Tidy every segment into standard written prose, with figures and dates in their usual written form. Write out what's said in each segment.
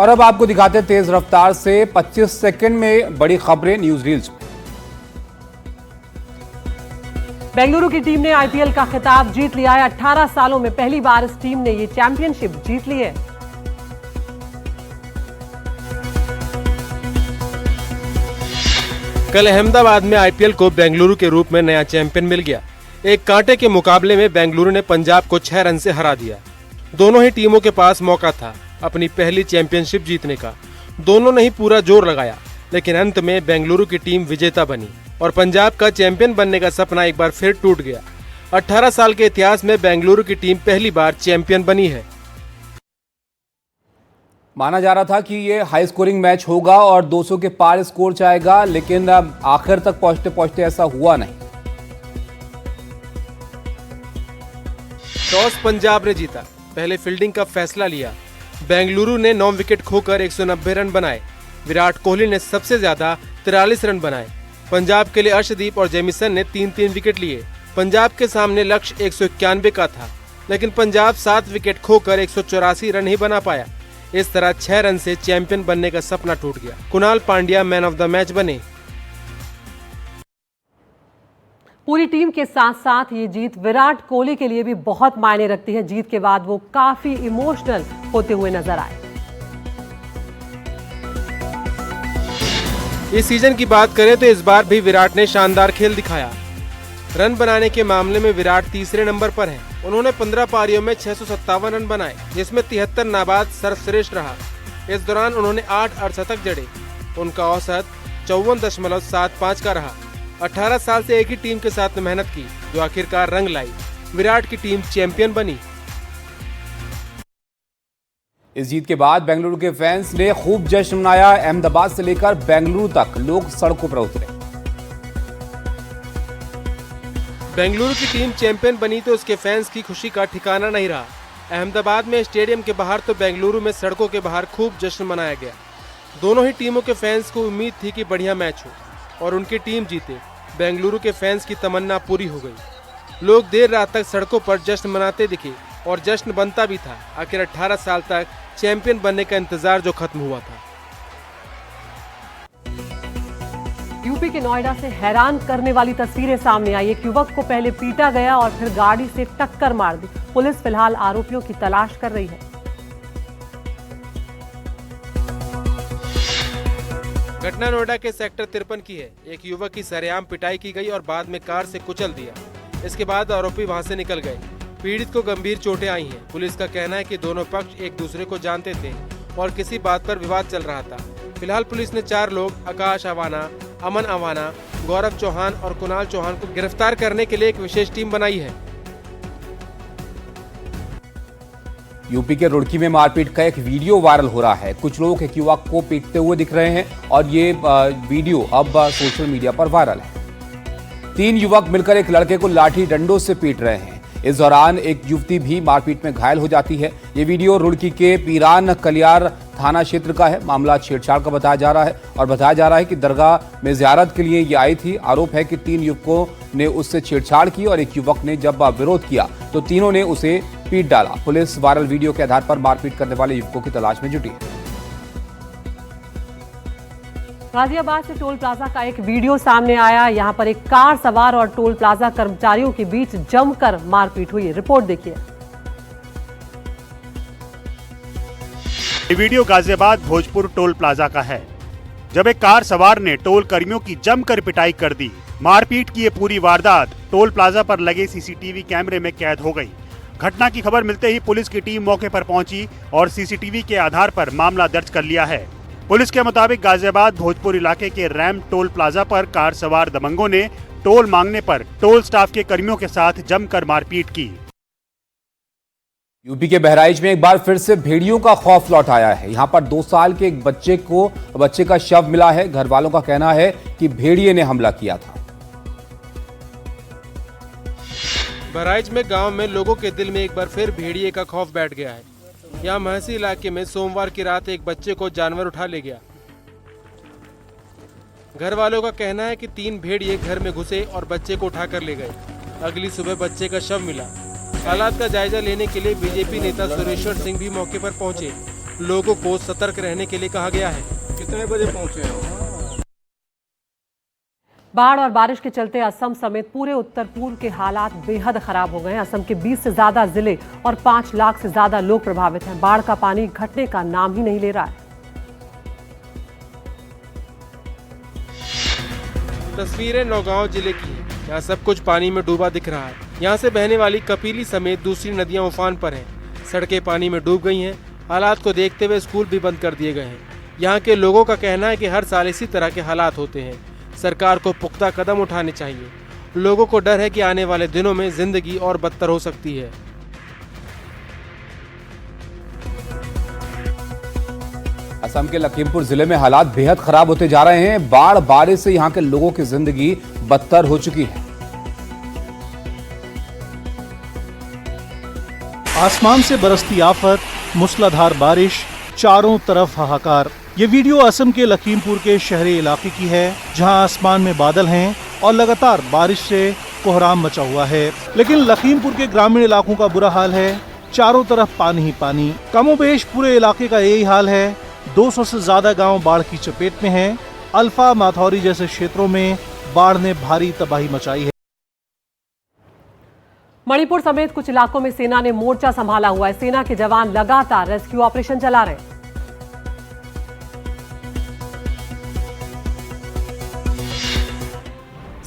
और अब आपको दिखाते हैं तेज रफ्तार से 25 सेकंड में बड़ी खबरें न्यूज रील्स में। बेंगलुरु की टीम ने आईपीएल का खिताब जीत लिया है। 18 सालों में पहली बार इस टीम ने ये चैंपियनशिप जीत ली है। कल अहमदाबाद में आईपीएल को बेंगलुरु के रूप में नया चैंपियन मिल गया। एक कांटे के मुकाबले में बेंगलुरु ने पंजाब को 6 रन से हरा दिया। दोनों ही टीमों के पास मौका था अपनी पहली चैंपियनशिप जीतने का। दोनों ने ही पूरा जोर लगाया, लेकिन अंत में बेंगलुरु की टीम विजेता बनी और पंजाब का चैंपियन बनने का सपना एक बार फिर टूट गया। 18 साल के इतिहास में बेंगलुरु की टीम पहली बार चैंपियन बनी है। माना जा रहा था कि ये हाई स्कोरिंग मैच होगा और 200 के पार स्कोर जाएगा, लेकिन आखिर तक पहुंचते पहुंचते ऐसा हुआ नहीं। टॉस पंजाब ने जीता, पहले फील्डिंग का फैसला लिया। बेंगलुरु ने 9 विकेट खोकर 190 रन बनाए। विराट कोहली ने सबसे ज्यादा 43 रन बनाए। पंजाब के लिए अर्शदीप और जेमिसन ने 3-3 विकेट लिए। पंजाब के सामने लक्ष्य 191 का था, लेकिन पंजाब 7 विकेट खोकर 184 रन ही बना पाया। इस तरह 6 रन से चैंपियन बनने का सपना टूट गया। Kunal Pandya man of the match बने। पूरी टीम के साथ साथ ये जीत विराट कोहली के लिए भी बहुत मायने रखती है। जीत के बाद वो काफी इमोशनल होते हुए नजर आए। इस सीजन की बात करें तो इस बार भी विराट ने शानदार खेल दिखाया। रन बनाने के मामले में विराट तीसरे नंबर पर है। उन्होंने 15 पारियों में 657 रन बनाए, जिसमें 73 नाबाद सर्वश्रेष्ठ रहा। इस दौरान उन्होंने 8 अर्धशतक जड़े। उनका औसत 54.75 का रहा। 18 साल से एक ही टीम के साथ मेहनत की, जो आखिरकार रंग लाई। विराट की टीम चैंपियन बनी। इस जीत के बाद बेंगलुरु के फैंस ने खूब जश्न मनाया। अहमदाबाद से लेकर बेंगलुरु तक लोग सड़कों पर उतरे। बेंगलुरु की टीम चैंपियन बनी तो उसके फैंस की खुशी का ठिकाना नहीं रहा। अहमदाबाद में स्टेडियम के बाहर तो बेंगलुरु में सड़कों के बाहर खूब जश्न मनाया गया। दोनों ही टीमों के फैंस को उम्मीद थी कि बढ़िया मैच हो और उनकी टीम जीते। बेंगलुरु के फैंस की तमन्ना पूरी हो गई। लोग देर रात तक सड़कों पर जश्न मनाते दिखे और जश्न बनता भी था। आखिर 18 साल तक चैंपियन बनने का इंतजार जो खत्म हुआ था। यूपी के नोएडा से हैरान करने वाली तस्वीरें सामने आई। एक युवक को पहले पीटा गया और फिर गाड़ी से टक्कर मार दी। पुलिस फिलहाल आरोपियों की तलाश कर रही है। घटना नोएडा के सेक्टर 53 की है। एक युवक की सरेआम पिटाई की गई और बाद में कार से कुचल दिया। इसके बाद आरोपी वहां से निकल गए। पीड़ित को गंभीर चोटें आई हैं। पुलिस का कहना है कि दोनों पक्ष एक दूसरे को जानते थे और किसी बात पर विवाद चल रहा था। फिलहाल पुलिस ने 4 लोग आकाश अवाना, अमन अवाना, गौरव चौहान और कुणाल चौहान को गिरफ्तार करने के लिए एक विशेष टीम बनाई है। यूपी के रुड़की में मारपीट का एक वीडियो वायरल हो रहा है। कुछ लोग एक युवक को पीटते हुए दिख रहे हैं और ये वीडियो अब सोशल मीडिया पर वायरल है। 3 युवक मिलकर एक लड़के को लाठी डंडों से पीट रहे हैं। इस दौरान एक युवती भी मारपीट में घायल हो जाती है। ये वीडियो रुड़की के पीरान कलियार थाना क्षेत्र का है। मामला छेड़छाड़ का बताया जा रहा है और बताया जा रहा है कि दरगाह में ज़ियारत के लिए ये आई थी। आरोप है कि 3 युवकों ने उससे छेड़छाड़ की और एक युवक ने जब विरोध किया तो तीनों ने उसे पीट डाला। पुलिस वायरल वीडियो के आधार पर मारपीट करने वाले युवकों की तलाश में जुटी है। गाजियाबाद से टोल प्लाजा का एक वीडियो सामने आया। यहां पर एक कार सवार और टोल प्लाजा कर्मचारियों के बीच जमकर मारपीट हुई। रिपोर्ट देखिए। ये video Ghaziabad Bhojpur toll plaza का है, जब एक कार सवार ने टोल कर्मियों की जमकर पिटाई कर दी। मारपीट की ये पूरी वारदात टोल प्लाजा पर लगे सीसीटीवी कैमरे में कैद हो गई। घटना की खबर मिलते ही पुलिस की टीम मौके पर पहुंची और सीसीटीवी के आधार पर मामला दर्ज कर लिया है। पुलिस के मुताबिक गाजियाबाद भोजपुर इलाके के रैम टोल प्लाजा पर कार सवार दबंगों ने टोल मांगने पर टोल स्टाफ के कर्मियों के साथ जमकर मारपीट की। यूपी के बहराइच में एक बार फिर से भेड़ियों का खौफ लौट आया है। यहां पर 2 साल के एक बच्चे का शव मिला है। घर वालों का कहना है कि भेड़िए ने हमला किया था। बहराइच में गांव में लोगों के दिल में एक बार फिर भेड़िए का खौफ बैठ गया है। यहाँ महसी इलाके में सोमवार की रात एक बच्चे को जानवर उठा ले गया। घर वालों का कहना है कि 3 भेड़िए घर में घुसे और बच्चे को उठाकर ले गए। अगली सुबह बच्चे का शव मिला। हालात का जायजा लेने के लिए बीजेपी नेता सुरेश्वर सिंह भी मौके पर पहुंचे। लोगों को सतर्क रहने के लिए कहा गया है। कितने बजे पहुंचे हैं? बाढ़ और बारिश के चलते असम समेत पूरे उत्तर पूर्व के हालात बेहद खराब हो गए हैं। असम के 20 से ज्यादा जिले और 5 लाख से ज्यादा लोग प्रभावित हैं। बाढ़ का पानी घटने का नाम ही नहीं ले रहा है। तस्वीरें नौगांव जिले की हैं। यहाँ सब कुछ पानी में डूबा दिख रहा है। यहाँ से बहने वाली कपिली समेत दूसरी नदियाँ उफान पर हैं। सड़कें पानी में डूब गई हैं। हालात को देखते हुए स्कूल भी बंद कर दिए गए हैं। यहाँ के लोगों का कहना है कि हर साल इसी तरह के हालात होते हैं। सरकार को पुख्ता कदम उठाने चाहिए। लोगों को डर है कि आने वाले दिनों में जिंदगी और बदतर हो सकती है। असम के लखीमपुर जिले में हालात बेहद खराब होते जा रहे हैं। बाढ़ बारिश से यहां के लोगों की जिंदगी बदतर हो चुकी है। आसमान से बरसती आफत, मूसलाधार बारिश, चारों तरफ हाहाकार। ये वीडियो असम के लखीमपुर के शहरी इलाके की है, जहां आसमान में बादल हैं और लगातार बारिश से कोहराम मचा हुआ है। लेकिन लखीमपुर के ग्रामीण इलाकों का बुरा हाल है। चारों तरफ पानी ही पानी। कमोबेश पूरे इलाके का यही हाल है। 200 से ज्यादा गांव बाढ़ की चपेट में हैं। अल्फा, माथौरी जैसे क्षेत्रों में बाढ़ ने भारी तबाही मचाई है। मणिपुर समेत कुछ इलाकों में सेना ने मोर्चा संभाला हुआ है। सेना के जवान लगातार रेस्क्यू ऑपरेशन चला रहे हैं।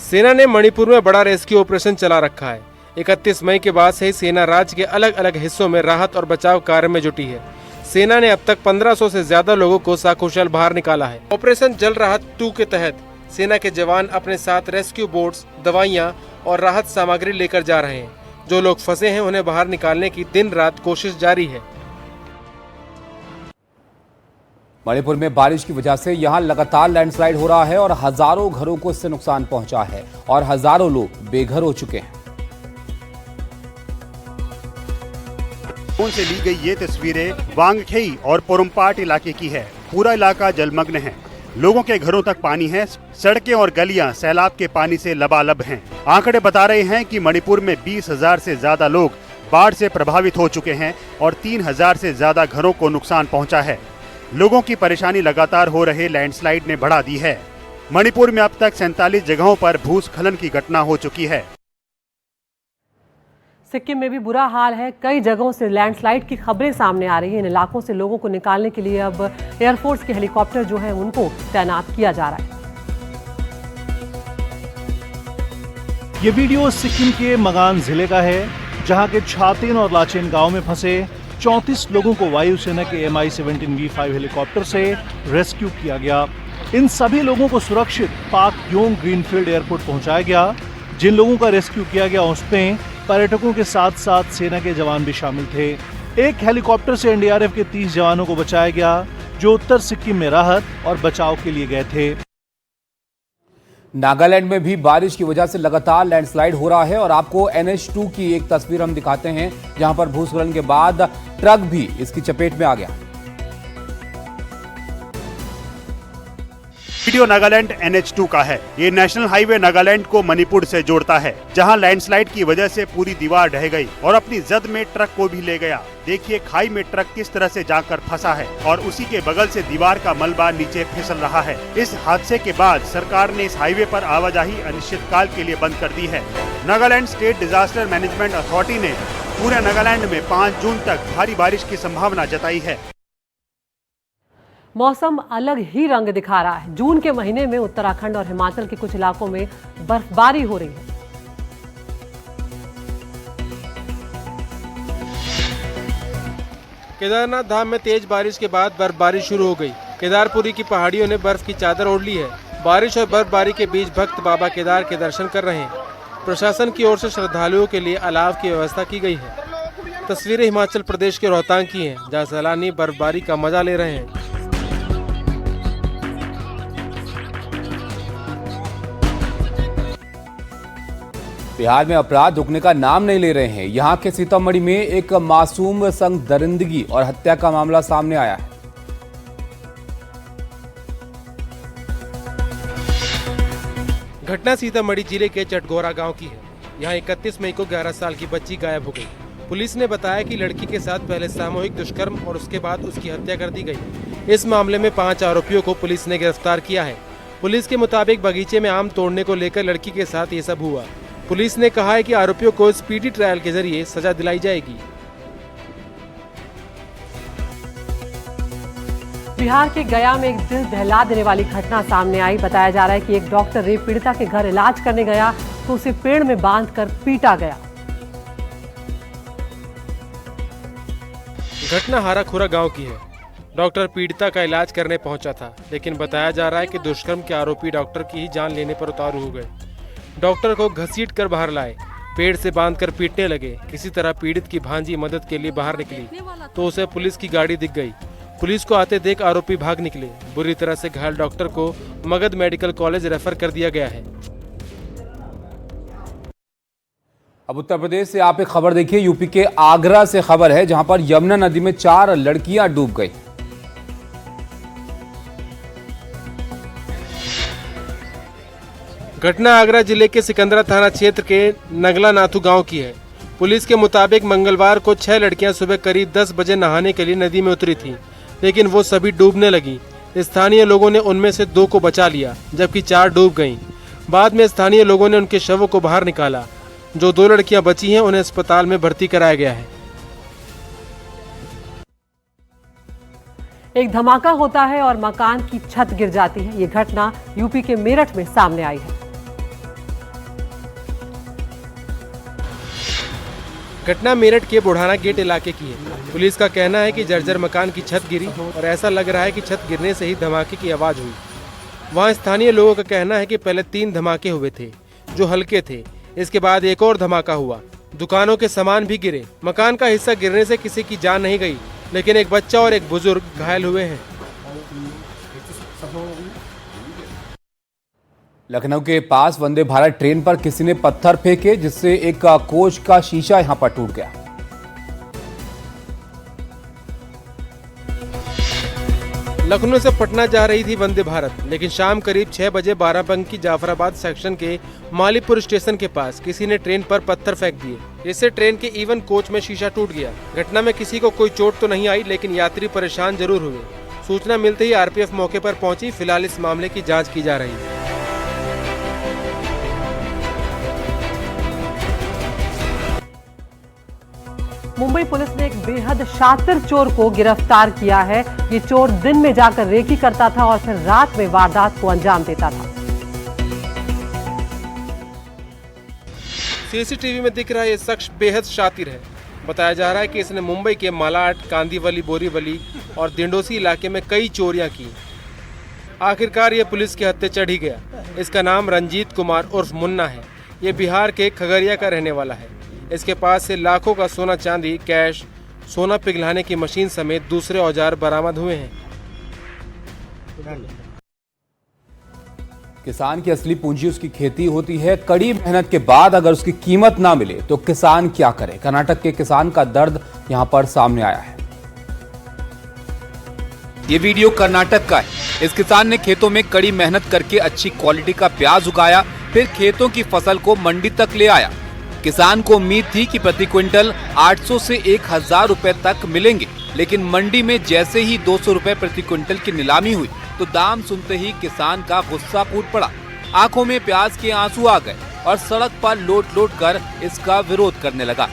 सेना ने मणिपुर में बड़ा रेस्क्यू ऑपरेशन चला रखा है। 31 मई के बाद से ही सेना राज्य के अलग अलग हिस्सों में राहत और बचाव कार्य में जुटी है। सेना ने अब तक 1500 से ज्यादा लोगों को सकुशल बाहर निकाला है। ऑपरेशन जल राहत 2 के तहत सेना के जवान अपने साथ रेस्क्यू बोट्स, दवाइयां और राहत सामग्री लेकर जा रहे हैं। जो लोग फंसे हैं उन्हें बाहर निकालने की दिन रात कोशिश जारी है। मणिपुर में बारिश की वजह से यहां लगातार लैंडस्लाइड हो रहा है और हजारों घरों को इससे नुकसान पहुंचा है और हजारों लोग बेघर हो चुके हैं। फोन से ली गई ये तस्वीरें वांगखेई और पोरुमपाट इलाके की है। पूरा इलाका जलमग्न है। लोगों के घरों तक पानी है। सड़कें और गलियां सैलाब के पानी से लबालब हैं। आंकड़े बता रहे हैं कि मणिपुर में 20,000 से ज्यादा लोग बाढ़ से प्रभावित हो चुके हैं और 3,000 से ज्यादा घरों को नुकसान पहुंचा है। लोगों की परेशानी लगातार हो रहे लैंडस्लाइड ने बढ़ा दी है। मणिपुर में अब तक 47 जगहों पर भूस्खलन की घटना हो चुकी है। सिक्किम में भी बुरा हाल है। कई जगहों से लैंडस्लाइड की खबरें सामने आ रही हैं। इन इलाकों से लोगों को निकालने के लिए अब एयरफोर्स के हेलीकॉप्टर जो हैं उनको तैनात किया जा रहा है। ये वीडियो सिक्किम के मगान जिले का है, जहां के छातेन और लाचेन गांव में फंसे 34 लोगों को वायुसेना के Mi-17 V5 हेलीकॉप्टर से रेस्क्यू किया गया। इन सभी लोगों को सुरक्षित पाक योंग ग्रीनफील्ड एयरपोर्ट पहुंचाया गया। जिन लोगों का रेस्क्यू किया गया उसमें पर्यटकों के साथ साथ सेना के जवान भी शामिल थे। एक हेलीकॉप्टर से एनडीआरएफ के 30 जवानों को बचाया गया, जो उत्तर सिक्किम में राहत और बचाव के लिए गए थे। नागालैंड में भी बारिश की वजह से लगातार लैंडस्लाइड हो रहा है और आपको NH2 की एक तस्वीर हम दिखाते हैं, जहां पर भूस्खलन के बाद ट्रक भी इसकी चपेट में आ गया। वीडियो नागालैंड NH2 का है। ये नेशनल हाईवे नागालैंड को मणिपुर से जोड़ता है, जहां लैंडस्लाइड की वजह से पूरी दीवार ढह गई और अपनी जद में ट्रक को भी ले गया। देखिए खाई में ट्रक किस तरह से जाकर फंसा है और उसी के बगल से दीवार का मलबा नीचे फिसल रहा है। इस हादसे के बाद सरकार ने इस हाईवे पर आवाजाही अनिश्चितकाल के लिए बंद कर दी है। Nagaland state disaster management authority ने पूरे नागालैंड में 5 जून तक भारी बारिश की संभावना जताई है। मौसम अलग ही रंग दिखा रहा है। जून के महीने में उत्तराखंड और हिमाचल के कुछ इलाकों में बर्फबारी हो रही है। केदारनाथ धाम में तेज बारिश के बाद बर्फबारी शुरू हो गई। केदारपुरी की पहाड़ियों ने बर्फ की चादर ओढ़ ली है। बारिश और बर्फबारी के बीच भक्त बाबा केदार के दर्शन कर रहे हैं। प्रशासन की ओर से श्रद्धालुओं के लिए अलाव की व्यवस्था की गई है। तस्वीरें हिमाचल प्रदेश के रोहतांग की हैं, जहां सैलानी बर्फबारी का मजा ले रहे हैं। बिहार में अपराध रुकने का नाम नहीं ले रहे हैं। यहां के सीतामढ़ी में एक मासूम संग दरिंदगी और हत्या का मामला सामने आया है। घटना सीतामढ़ी जिले के चटगोरा गांव की है। यहां 31 मई को 11 साल की बच्ची गायब हो गई। पुलिस ने बताया कि लड़की के साथ पहले सामूहिक दुष्कर्म और उसके बाद उसकी हत्या कर दी गई। इस मामले में 5 आरोपियों को पुलिस ने गिरफ्तार किया है। पुलिस के मुताबिक बगीचे में आम तोड़ने को लेकर लड़की के साथ ये सब हुआ। पुलिस ने कहा है कि आरोपियों को स्पीडी ट्रायल के जरिए सजा दिलाई जाएगी। बिहार के गया में एक दिल दहला देने वाली घटना सामने आई। बताया जा रहा है कि एक डॉक्टर रेप पीड़िता के घर इलाज करने गया तो उसे पेड़ में बांधकर पीटा गया। घटना हाराखुरा गांव की है। डॉक्टर पीड़िता का इलाज करने पहुंचा था, लेकिन बताया जा रहा है कि दुष्कर्म के आरोपी डॉक्टर की ही जान लेने पर उतारू हो गए। डॉक्टर को घसीट कर बाहर लाए, पेड़ से बांधकर पीटने लगे। किसी तरह पीड़ित की भांजी मदद के लिए बाहर निकली तो उसे पुलिस की गाड़ी दिख गई। पुलिस को आते देख आरोपी भाग निकले। बुरी तरह से घायल डॉक्टर को मगध मेडिकल कॉलेज रेफर कर दिया गया है। अब उत्तर प्रदेश से आप एक खबर देखिए। यूपी के आगरा से खबर है, जहां पर यमुना नदी में 4 लड़कियां डूब गई। घटना आगरा जिले के सिकंदरा थाना क्षेत्र के नगला नाथू गांव की है। पुलिस के मुताबिक मंगलवार को 6 लड़कियां सुबह करीब 10 बजे नहाने के लिए नदी में उतरी थी, लेकिन वो सभी डूबने लगी। स्थानीय लोगों ने उनमें से 2 को बचा लिया, जबकि 4 डूब गईं। बाद में स्थानीय लोगों ने उनके शवों को बाहर निकाला। जो 2 लड़कियां बची हैं उन्हें अस्पताल में भर्ती कराया गया है। एक धमाका होता है और मकान की छत गिर जाती है। ये घटना यूपी के मेरठ में सामने आई है। घटना मेरठ के बुढ़ाना गेट इलाके की है। पुलिस का कहना है कि जर्जर मकान की छत गिरी और ऐसा लग रहा है कि छत गिरने से ही धमाके की आवाज हुई। वहां स्थानीय लोगों का कहना है कि पहले 3 धमाके हुए थे जो हल्के थे। इसके बाद एक और धमाका हुआ। दुकानों के सामान भी गिरे। मकान का हिस्सा गिरने से किसी की जान नहीं गई, लेकिन एक बच्चा और एक बुजुर्ग घायल हुए हैं। लखनऊ के पास वंदे भारत ट्रेन पर किसी ने पत्थर फेंके, जिससे एक कोच का शीशा यहां पर टूट गया। लखनऊ से पटना जा रही थी वंदे भारत, लेकिन शाम करीब 6 बजे बाराबंकी जाफराबाद सेक्शन के मालीपुर स्टेशन के पास किसी ने ट्रेन पर पत्थर फेंक दिए, जिससे ट्रेन के इवन कोच में शीशा टूट गया। घटना में किसी को कोई चोट तो नहीं आई, लेकिन यात्री परेशान जरूर हुए। सूचना मिलते ही आरपीएफ मौके पर पहुंची। फिलहाल इस मामले की जांच की जा रही है। मुंबई पुलिस ने एक बेहद शातिर चोर को गिरफ्तार किया है। ये चोर दिन में जाकर रेकी करता था और फिर रात में वारदात को अंजाम देता था। सीसीटीवी में दिख रहा ये शख्स बेहद शातिर है। बताया जा रहा है कि इसने मुंबई के मालाड, कांदीवली, बोरीवली और दिंडोसी इलाके में कई चोरियां की। आखिरकार ये पुलिस के हत्थे चढ़ ही गया। इसका नाम रंजीत कुमार उर्फ मुन्ना है। ये बिहार के खगड़िया का रहने वाला है। इसके पास से लाखों का सोना चांदी, कैश, सोना पिघलाने की मशीन समेत दूसरे औजार बरामद हुए हैं। किसान की असली पूंजी उसकी खेती होती है। कड़ी मेहनत के बाद अगर उसकी कीमत ना मिले तो किसान क्या करे? कर्नाटक के किसान का दर्द यहां पर सामने आया है। ये वीडियो कर्नाटक का है। इस किसान ने खेतों में कड़ी मेहनत करके अच्छी क्वालिटी का प्याज उगाया, फिर खेतों की फसल को मंडी तक ले आया। किसान को उम्मीद थी कि प्रति क्विंटल 800 से 1000 रुपए तक मिलेंगे, लेकिन मंडी में जैसे ही 200 रुपए प्रति क्विंटल की नीलामी हुई तो दाम सुनते ही किसान का गुस्सा फूट पड़ा। आंखों में प्याज के आंसू आ गए और सड़क पर लोट कर इसका विरोध करने लगा।